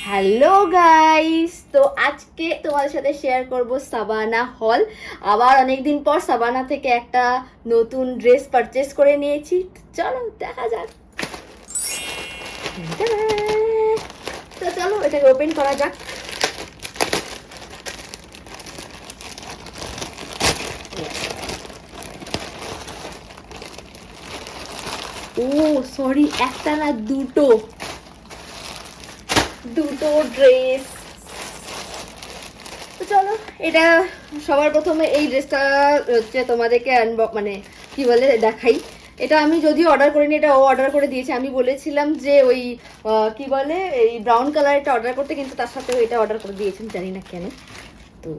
Hello guys, তো আজকে তোমাদের সাথে শেয়ার করব সাবানা হল। আবার অনেকদিন পর সাবানা থেকে একটা নতুন ড্রেস পারচেস করে নিয়েছি। চলো দেখা যাক। তো চলো এটাকে ওপেন করা যাক। ও সরি, একটা না দুটো ড্রেস। তো চলো, এটা সবার প্রথমে এই ড্রেসটা হচ্ছে তোমাদেরকে মানে কি বলে দেখাই। এটা আমি যদিও অর্ডার করিনি, এটা ও অর্ডার করে দিয়েছে। আমি বলেছিলাম যে ওই কি বলে এই ব্রাউন কালারটা অর্ডার করতে, কিন্তু তার সাথে এটা অর্ডার করে দিয়েছেন, জানি না কেন। তো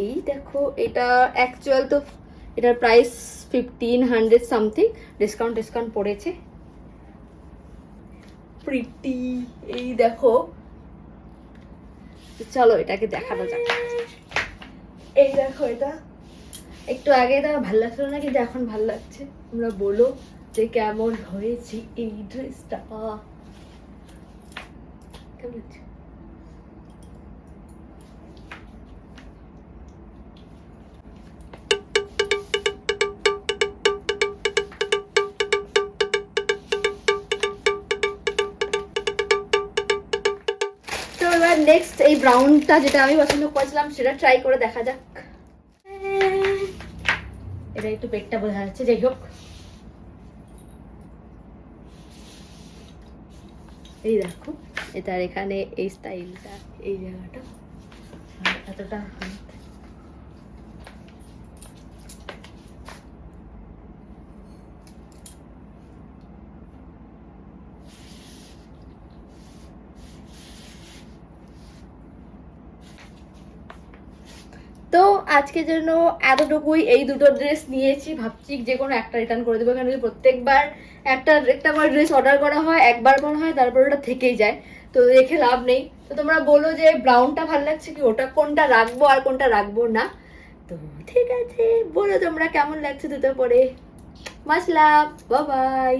এই দেখো, এটা অ্যাকচুয়াল তো এটার প্রাইস 1500 সামথিং, ডিসকাউন্ট পড়েছে। প্রিটি, এই দেখো। চলো এটাকে দেখানো যাক। এই দেখো, এটা একটু আগে এটা ভালো লাগছিল না, কিন্তু এখন ভালো লাগছে। তোমরা বলো যে কেমন হয়েছে এই ড্রেসটা। কেমন লাগছে? তো এবার নেক্সট এই ব্রাউনটা, যেটা আমি পছন্দ করেছিলাম, সেটা ট্রাই করে দেখা যাক। এটা একটু পেটটা বোঝা যাচ্ছে, যাই হোক। এই দেখো, এটার এখানে এই স্টাইলটা, এই জায়গাটা এতটা তো আজকের জন্য এতটুকুই। এই দুটো ড্রেস নিয়েছি, ভাবছি যে কোনো একটা রিটার্ন করে দেবো, কারণ প্রত্যেকবার একটা ড্রেস অর্ডার করা হয়, একবার মনে হয়, তারপর ওটা থেকেই যায়। তো রেখে লাভ নেই। তো তোমরা বলো যে ব্রাউনটা ভালো লাগছে কি, ওটা কোনটা রাখবো আর কোনটা রাখবো না। তো ঠিক আছে, বলো তোমরা কেমন লাগছে দুটো পরে। মাছ লাভ, বাই বাই।